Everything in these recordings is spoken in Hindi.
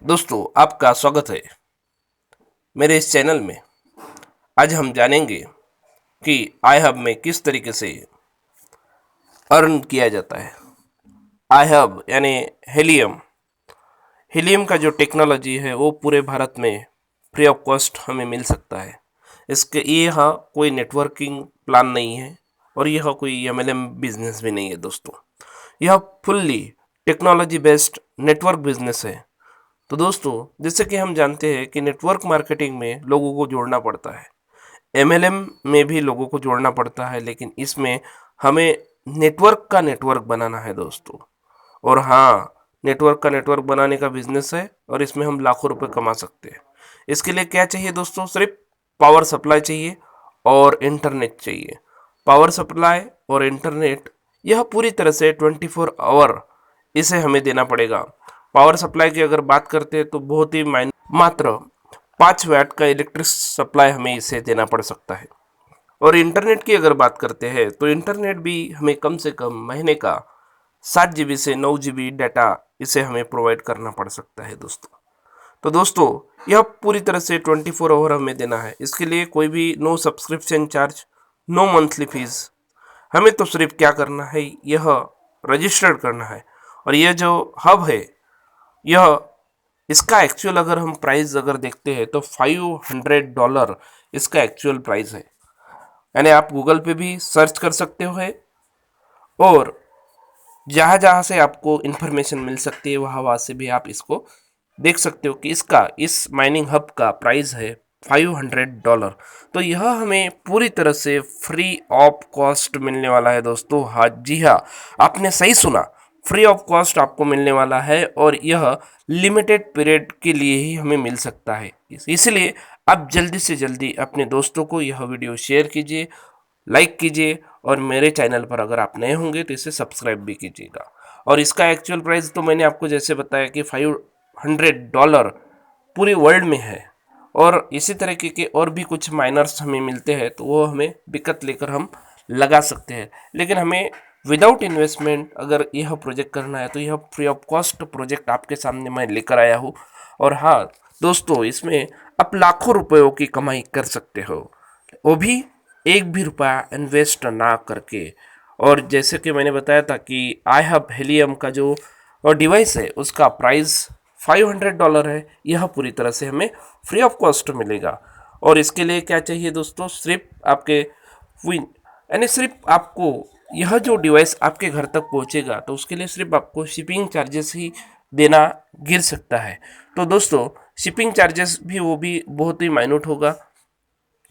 दोस्तों, आपका स्वागत है मेरे इस चैनल में। आज हम जानेंगे कि आई हब में किस तरीके से अर्न किया जाता है। आई हब यानी हेलियम। हीलियम का जो टेक्नोलॉजी है वो पूरे भारत में फ्री ऑफ कॉस्ट हमें मिल सकता है। इसके यह कोई नेटवर्किंग प्लान नहीं है और यह कोई एमएलएम बिजनेस भी नहीं है दोस्तों। यह fully technology based network business है। तो दोस्तों, जैसे कि हम जानते हैं कि नेटवर्क मार्केटिंग में लोगों को जोड़ना पड़ता है, एमएलएम में भी लोगों को जोड़ना पड़ता है, लेकिन इसमें हमें नेटवर्क का नेटवर्क बनाना है दोस्तों। और हाँ, नेटवर्क का नेटवर्क बनाने का बिजनेस है और इसमें हम लाखों रुपए कमा सकते हैं। इसके लिए क्या चाहिए दोस्तों? सिर्फ पावर सप्लाई चाहिए और इंटरनेट चाहिए। पावर सप्लाई और इंटरनेट यह पूरी तरह से 24 आवर इसे हमें देना पड़ेगा। पावर सप्लाई की अगर बात करते हैं तो बहुत ही मात्र 5 वैट का इलेक्ट्रिक सप्लाई हमें इसे देना पड़ सकता है। और इंटरनेट की अगर बात करते हैं तो इंटरनेट भी हमें कम से कम महीने का 7 GB से 9 GB डाटा इसे हमें प्रोवाइड करना पड़ सकता है दोस्तों। तो दोस्तों, यह पूरी तरह से 24 आवर हमें देना है। इसके लिए कोई भी no subscription charge, no monthly fees. हमें तो सिर्फ क्या करना है, यह रजिस्टर्ड करना है। और यह जो हब है, यह इसका एक्चुअल अगर हम प्राइस अगर देखते हैं तो $500 इसका एक्चुअल प्राइस है। यानी आप गूगल पे भी सर्च कर सकते हो है और जहाँ जहाँ से आपको इन्फॉर्मेशन मिल सकती है वहाँ वहाँ से भी आप इसको देख सकते हो कि इसका इस माइनिंग हब का प्राइस है $500। तो यह हमें पूरी तरह से फ्री ऑफ कॉस्ट मिलने वाला है दोस्तों। हाँ जी हाँ, आपने सही सुना, फ्री ऑफ कॉस्ट आपको मिलने वाला है और यह लिमिटेड पीरियड के लिए ही हमें मिल सकता है। इसलिए आप जल्दी से जल्दी अपने दोस्तों को यह वीडियो शेयर कीजिए, लाइक कीजिए और मेरे चैनल पर अगर आप नए होंगे तो इसे सब्सक्राइब भी कीजिएगा। और इसका एक्चुअल प्राइस तो मैंने आपको जैसे बताया कि $500 पूरे वर्ल्ड में है। और इसी तरीके के और भी कुछ माइनर्स हमें मिलते हैं तो वो हमें दिक्कत लेकर हम लगा सकते हैं। लेकिन हमें विदाउट इन्वेस्टमेंट अगर यह प्रोजेक्ट करना है तो यह फ्री ऑफ कॉस्ट प्रोजेक्ट आपके सामने मैं लेकर आया हूँ। और हाँ दोस्तों, इसमें आप लाखों रुपयों की कमाई कर सकते हो, वो भी एक भी रुपया इन्वेस्ट ना करके। और जैसे कि मैंने बताया था कि आई हब हेलियम का जो डिवाइस है उसका प्राइस $500 है। यह पूरी तरह से हमें फ्री ऑफ कॉस्ट मिलेगा। और इसके लिए क्या चाहिए दोस्तों? सिर्फ आपके विन यानी सिर्फ आपको यह जो डिवाइस आपके घर तक पहुंचेगा तो उसके लिए सिर्फ आपको शिपिंग चार्जेस ही देना गिर सकता है। तो दोस्तों, शिपिंग चार्जेस भी वो भी बहुत ही माइन्यूट होगा।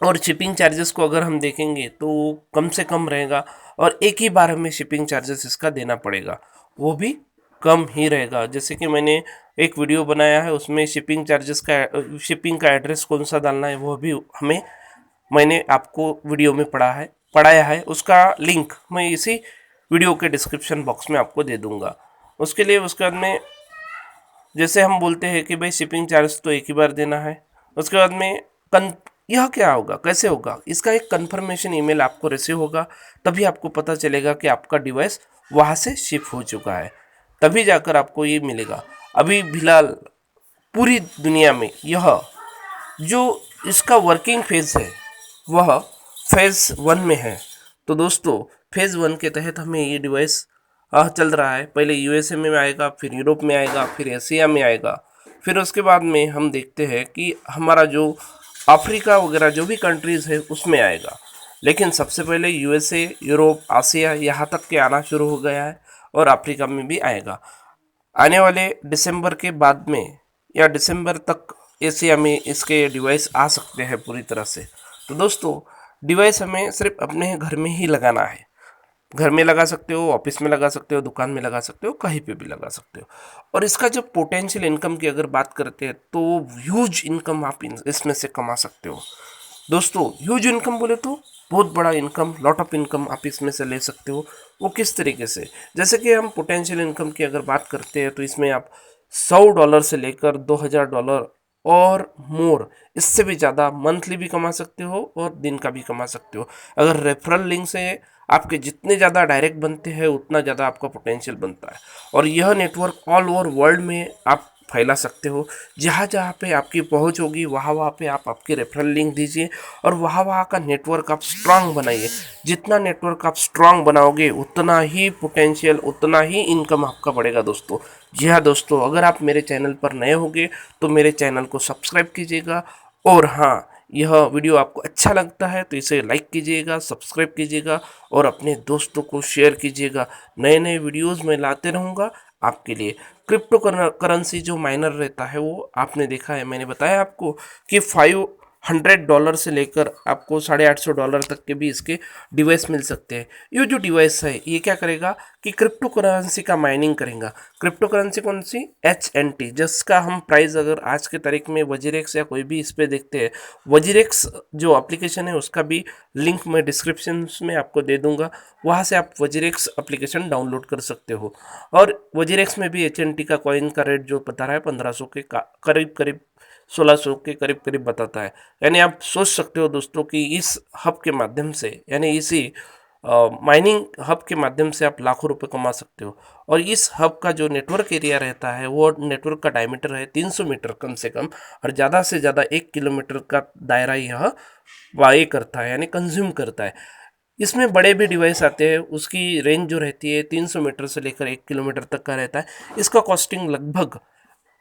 और शिपिंग चार्जेस को अगर हम देखेंगे तो कम से कम रहेगा और एक ही बार हमें शिपिंग चार्जेस इसका देना पड़ेगा, वो भी कम ही रहेगा। जैसे कि मैंने एक वीडियो बनाया है, उसमें शिपिंग चार्जेस का शिपिंग का एड्रेस कौन सा डालना है वो भी हमें मैंने आपको वीडियो में पढ़ाया है। उसका लिंक मैं इसी वीडियो के डिस्क्रिप्शन बॉक्स में आपको दे दूंगा। उसके लिए उसके बाद में जैसे हम बोलते हैं कि भाई शिपिंग चार्ज तो एक ही बार देना है, उसके बाद में कन यह क्या होगा, कैसे होगा? इसका एक कंफर्मेशन ईमेल आपको रिसीव होगा, तभी आपको पता चलेगा कि आपका डिवाइस वहाँ से शिप हो चुका है, तभी जाकर आपको ये मिलेगा। अभी फिलहाल पूरी दुनिया में यह जो इसका वर्किंग फेज है वह फेज़ 1 में है। तो दोस्तों, फेज़ 1 के तहत हमें ये डिवाइस चल रहा है। पहले यूएसए में आएगा, फिर यूरोप में आएगा, फिर एशिया में आएगा, फिर उसके बाद में हम देखते हैं कि हमारा जो अफ्रीका वगैरह जो भी कंट्रीज़ है उसमें आएगा। लेकिन सबसे पहले यूएसए, यूरोप, आसिया यहाँ तक के आना शुरू हो गया है और अफ्रीका में भी आएगा। आने वाले दिसंबर के बाद में या दिसंबर तक एशिया में इसके डिवाइस आ सकते हैं पूरी तरह से। तो दोस्तों, डिवाइस हमें सिर्फ अपने घर में ही लगाना है। घर में लगा सकते हो, ऑफिस में लगा सकते हो, दुकान में लगा सकते हो, कहीं पे भी लगा सकते हो। और इसका जो पोटेंशियल इनकम की अगर बात करते हैं तो ह्यूज इनकम आप इसमें से कमा सकते हो दोस्तों। ह्यूज इनकम बोले तो बहुत बड़ा इनकम, लॉट ऑफ इनकम आप इसमें से ले सकते हो। वो किस तरीके से? जैसे कि हम पोटेंशियल इनकम की अगर बात करते हैं तो इसमें आप $100 से लेकर $2000 और मोर, इससे भी ज़्यादा मंथली भी कमा सकते हो और दिन का भी कमा सकते हो। अगर रेफरल लिंक से आपके जितने ज़्यादा डायरेक्ट बनते हैं उतना ज़्यादा आपका पोटेंशियल बनता है। और यह नेटवर्क ऑल ओवर वर्ल्ड में आप फैला सकते हो। जहाँ जहाँ पे आपकी पहुँच होगी वहाँ वहाँ पे आप आपके रेफरल लिंक दीजिए और वहाँ वहाँ का नेटवर्क आप स्ट्रांग बनाइए। जितना नेटवर्क आप स्ट्रांग बनाओगे उतना ही पोटेंशियल, उतना ही इनकम आपका बढ़ेगा दोस्तों। जी हाँ दोस्तों, अगर आप मेरे चैनल पर नए होंगे तो मेरे चैनल को सब्सक्राइब कीजिएगा। और हाँ, यह वीडियो आपको अच्छा लगता है तो इसे लाइक कीजिएगा, सब्सक्राइब कीजिएगा और अपने दोस्तों को शेयर कीजिएगा। नए नए वीडियोस मैं लाते रहूँगा आपके लिए। क्रिप्टो करेंसी जो माइनर रहता है वो आपने देखा है, मैंने बताया आपको कि $500 से लेकर आपको $850 तक के भी इसके डिवाइस मिल सकते हैं। ये जो डिवाइस है ये क्या करेगा कि क्रिप्टो करेंसी का माइनिंग करेगा। क्रिप्टो करेंसी कौन सी? HNT, जिसका हम प्राइस अगर आज के तारीख में वजीरेक्स या कोई भी इस पे देखते हैं, वजीरेक्स जो एप्लीकेशन है उसका भी लिंक मैं डिस्क्रिप्शन में आपको दे दूंगा, वहाँ से आप वजीरेक्स एप्लीकेशन डाउनलोड कर सकते हो। और वजीरेक्स में भी HNT का कॉइन का रेट जो बता रहा है 1500 के करीब करीब, 1600 के करीब करीब बताता है। यानी आप सोच सकते हो दोस्तों कि इस हब के माध्यम से, यानी इसी माइनिंग हब के माध्यम से आप लाखों रुपए कमा सकते हो। और इस हब का जो नेटवर्क एरिया रहता है वो नेटवर्क का डायमीटर है 300 मीटर कम से कम, और ज़्यादा से ज़्यादा 1 किलोमीटर का दायरा यह वाई करता है, यानी कंज्यूम करता है। इसमें बड़े भी डिवाइस आते हैं, उसकी रेंज जो रहती है 300 मीटर से लेकर 1 किलोमीटर तक का रहता है। इसका कॉस्टिंग लगभग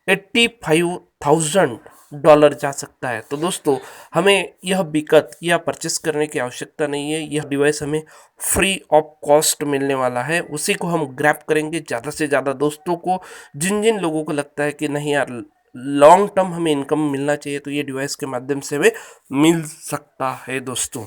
$85,000 जा सकता है। तो दोस्तों, हमें यह बिकत या परचेस करने की आवश्यकता नहीं है। यह डिवाइस हमें फ्री ऑफ कॉस्ट मिलने वाला है, उसी को हम ग्रैब करेंगे ज़्यादा से ज़्यादा दोस्तों को। जिन जिन लोगों को लगता है कि नहीं यार, लॉन्ग टर्म हमें इनकम मिलना चाहिए, तो ये डिवाइस के माध्यम से हमें मिल सकता है दोस्तों।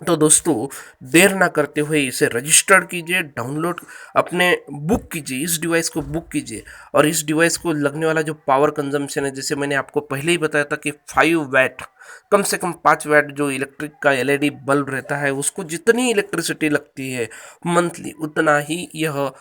तो दोस्तों, देर ना करते हुए इसे रजिस्टर कीजिए, डाउनलोड अपने बुक कीजिए, इस डिवाइस को बुक कीजिए। और इस डिवाइस को लगने वाला जो पावर कंजम्पशन है, जैसे मैंने आपको पहले ही बताया था कि 5 वैट, कम से कम 5 वैट जो इलेक्ट्रिक का LED बल्ब रहता है उसको जितनी इलेक्ट्रिसिटी लगती है मंथली, उतना ही यह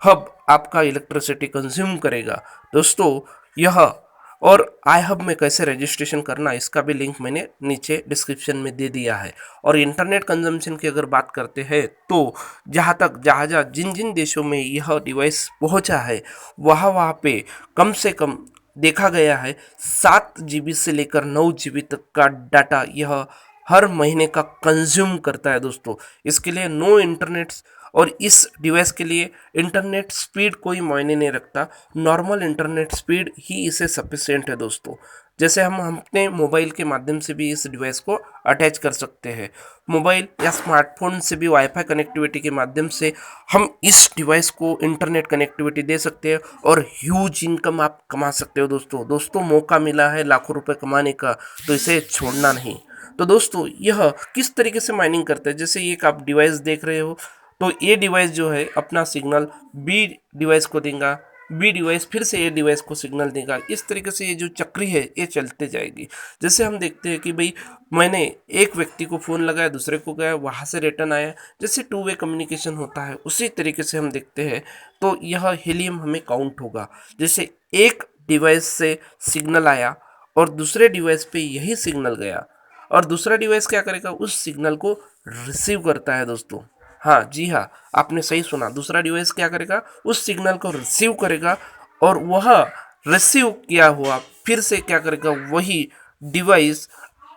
हब आपका इलेक्ट्रिसिटी कंज्यूम करेगा दोस्तों। यह और आई हब में कैसे रजिस्ट्रेशन करना, इसका भी लिंक मैंने नीचे डिस्क्रिप्शन में दे दिया है। और इंटरनेट कंजम्पशन की अगर बात करते हैं तो जहाँ जहाँ जिन जिन देशों में यह डिवाइस पहुँचा है वहाँ वहाँ पे कम से कम देखा गया है 7 GB से लेकर 9 GB तक का डाटा यह हर महीने का कंज्यूम करता है दोस्तों। इसके लिए नो इंटरनेट, और इस डिवाइस के लिए इंटरनेट स्पीड कोई मायने नहीं रखता, नॉर्मल इंटरनेट स्पीड ही इसे सफिशिएंट है दोस्तों। जैसे हम अपने मोबाइल के माध्यम से भी इस डिवाइस को अटैच कर सकते हैं, मोबाइल या स्मार्टफोन से भी वाईफाई कनेक्टिविटी के माध्यम से हम इस डिवाइस को इंटरनेट कनेक्टिविटी दे सकते हैं और ह्यूज इनकम आप कमा सकते हो दोस्तों। दोस्तों, मौका मिला है लाखों रुपए कमाने का, तो इसे छोड़ना नहीं। तो दोस्तों, यह किस तरीके से माइनिंग करता है, जैसे एक आप डिवाइस देख रहे हो, तो ये डिवाइस जो है अपना सिग्नल बी डिवाइस को देगा, बी डिवाइस फिर से ए डिवाइस को सिग्नल देगा। इस तरीके से ये जो चक्री है ये चलते जाएगी। जैसे हम देखते हैं कि भाई मैंने एक व्यक्ति को फ़ोन लगाया, दूसरे को गया, वहाँ से रिटर्न आया, जैसे 2 वे कम्युनिकेशन होता है उसी तरीके से हम देखते हैं। तो यह हीलियम हमें काउंट होगा, जैसे एक डिवाइस से सिग्नल आया और दूसरे डिवाइस पे यही सिग्नल गया, और दूसरा डिवाइस क्या करेगा, उस सिग्नल को रिसीव करता है दोस्तों। हाँ जी हाँ, आपने सही सुना, दूसरा डिवाइस क्या करेगा, उस सिग्नल को रिसीव करेगा, और वह रिसीव किया हुआ फिर से क्या करेगा, वही डिवाइस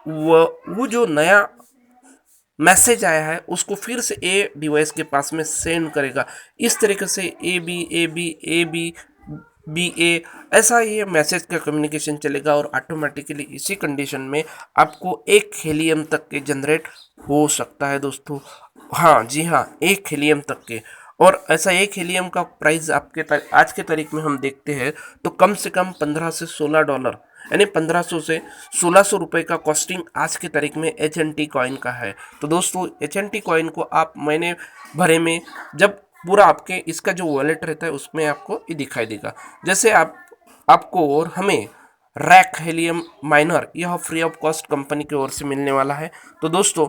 वो जो नया मैसेज आया है उसको फिर से ए डिवाइस के पास में सेंड करेगा। इस तरीके से ए बी ऐसा ये मैसेज का कम्युनिकेशन चलेगा, और ऑटोमेटिकली इसी कंडीशन में आपको 1 हीलियम तक के जनरेट हो सकता है दोस्तों। हाँ जी हाँ, 1 हीलियम तक के। और ऐसा 1 हीलियम का प्राइस आज के तारीख में हम देखते हैं तो कम से कम $15 से $16, यानी 1500 से 1600 रुपये का कॉस्टिंग आज की तारीख में HNT कॉइन का है। तो दोस्तों, HNT कॉइन को आप महीने भरे में जब पूरा आपके इसका जो वॉलेट रहता है उसमें आपको ये दिखाई देगा। जैसे आपको और हमें रैक हीलियम माइनर यह फ्री ऑफ कॉस्ट कंपनी की ओर से मिलने वाला है। तो दोस्तों,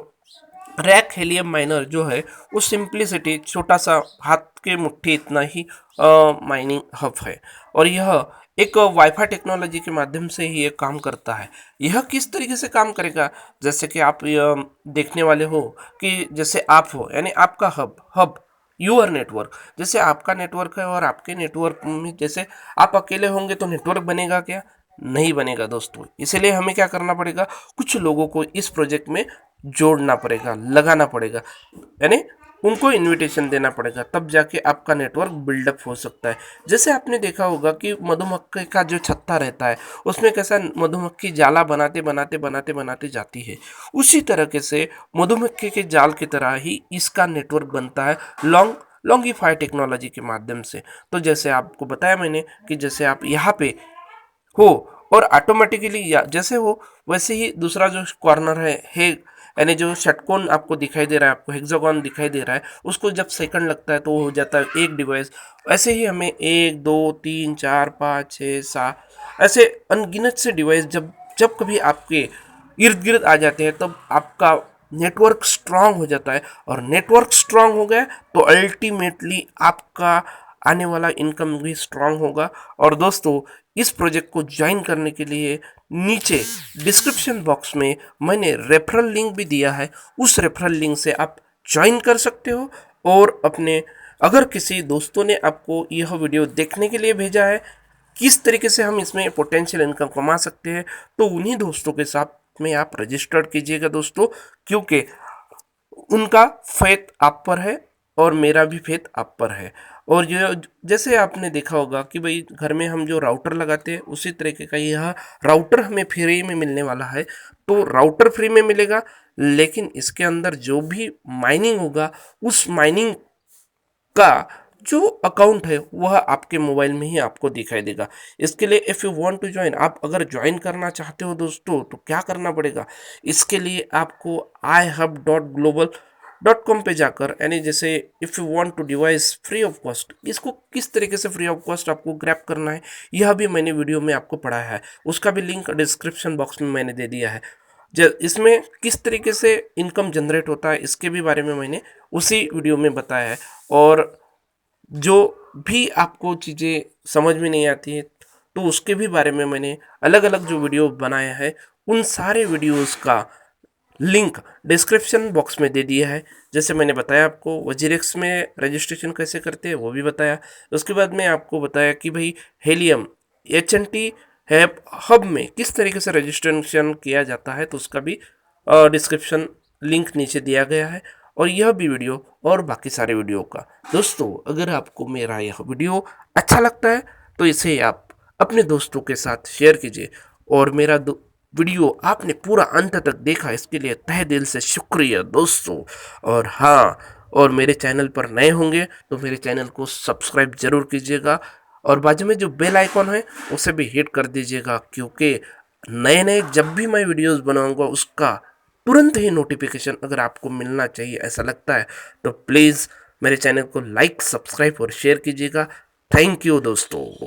रैक हीलियम माइनर जो है वो सिंप्लिसिटी, छोटा सा हाथ के मुट्ठी इतना ही माइनिंग हब है, और यह एक वाईफाई टेक्नोलॉजी के माध्यम से ही ये काम करता है। यह किस तरीके से काम करेगा, जैसे कि आप देखने वाले हो कि जैसे आप हो, यानी आपका हब योर नेटवर्क। जैसे आपका नेटवर्क है और आपके नेटवर्क में जैसे आप अकेले होंगे तो नेटवर्क बनेगा क्या? नहीं बनेगा दोस्तों। इसीलिए हमें क्या करना पड़ेगा, कुछ लोगों को इस प्रोजेक्ट में जोड़ना पड़ेगा, लगाना पड़ेगा, यानी उनको इनविटेशन देना पड़ेगा, तब जाके आपका नेटवर्क बिल्डअप हो सकता है। जैसे आपने देखा होगा कि मधुमक्खी का जो छत्ता रहता है उसमें कैसा मधुमक्खी जाला बनाते बनाते बनाते बनाते जाती है, उसी तरीके से मधुमक्खी के जाल की तरह ही इसका नेटवर्क बनता है लॉन्गिफाई टेक्नोलॉजी के माध्यम से। तो जैसे आपको बताया मैंने कि जैसे आप यहाँ पे हो और ऑटोमेटिकली जैसे हो वैसे ही दूसरा जो कॉर्नर है यानी जो षटकोण आपको दिखाई दे रहा है, आपको हेक्सागोन दिखाई दे रहा है, उसको जब सेकंड लगता है तो वो हो जाता है एक डिवाइस। ऐसे ही हमें 1 2 3 4 5 6 7 ऐसे अनगिनत से डिवाइस जब जब कभी आपके इर्द गिर्द आ जाते हैं तब आपका नेटवर्क स्ट्रांग हो जाता है, और नेटवर्क स्ट्रांग हो गया तो अल्टीमेटली आपका आने वाला इनकम भी स्ट्रांग होगा। और दोस्तों, इस प्रोजेक्ट को ज्वाइन करने के लिए नीचे डिस्क्रिप्शन बॉक्स में मैंने रेफरल लिंक भी दिया है, उस रेफरल लिंक से आप ज्वाइन कर सकते हो। और अपने अगर किसी दोस्तों ने आपको यह वीडियो देखने के लिए भेजा है किस तरीके से हम इसमें पोटेंशियल इनकम कमा सकते हैं, तो उन्हीं दोस्तों के साथ में आप रजिस्टर्ड कीजिएगा दोस्तों, क्योंकि उनका फेथ आप पर है और मेरा भी फेथ आप पर है। और जो जैसे आपने देखा होगा कि भाई घर में हम जो राउटर लगाते हैं उसी तरीके का यह राउटर हमें फ्री में मिलने वाला है। तो राउटर फ्री में मिलेगा, लेकिन इसके अंदर जो भी माइनिंग होगा उस माइनिंग का जो अकाउंट है वह आपके मोबाइल में ही आपको दिखाई देगा। इसके लिए if you want to join, आप अगर ज्वाइन करना चाहते हो दोस्तों तो क्या करना पड़ेगा, इसके लिए आपको ihub.global.com पे जाकर, यानी जैसे if you want to device free of cost, इसको किस तरीके से फ्री ऑफ कॉस्ट आपको ग्रैब करना है यह भी मैंने वीडियो में आपको पढ़ाया है, उसका भी लिंक डिस्क्रिप्शन बॉक्स में मैंने दे दिया है। इसमें किस तरीके से इनकम जनरेट होता है इसके भी बारे में मैंने उसी वीडियो में बताया है। और जो भी आपको चीज़ें समझ में नहीं आती हैं तो उसके भी बारे में मैंने अलग अलग जो वीडियो बनाया है उन सारे वीडियोस का लिंक डिस्क्रिप्शन बॉक्स में दे दिया है। जैसे मैंने बताया आपको वजीरेक्स में रजिस्ट्रेशन कैसे करते हैं वो भी बताया। उसके बाद में आपको बताया कि भाई हेलियम HNT हब में किस तरीके से रजिस्ट्रेशन किया जाता है, तो उसका भी डिस्क्रिप्शन लिंक नीचे दिया गया है। और यह भी वीडियो और बाकी सारे वीडियो का दोस्तों, अगर आपको मेरा यह वीडियो अच्छा लगता है तो इसे आप अपने दोस्तों के साथ शेयर कीजिए। और मेरा वीडियो आपने पूरा अंत तक देखा इसके लिए तहे दिल से शुक्रिया दोस्तों। और हाँ, और मेरे चैनल पर नए होंगे तो मेरे चैनल को सब्सक्राइब जरूर कीजिएगा, और बाजू में जो बेल आइकॉन है उसे भी हिट कर दीजिएगा, क्योंकि नए नए जब भी मैं वीडियोस बनाऊंगा उसका तुरंत ही नोटिफिकेशन अगर आपको मिलना चाहिए ऐसा लगता है तो प्लीज़ मेरे चैनल को लाइक, सब्सक्राइब और शेयर कीजिएगा। थैंक यू दोस्तों।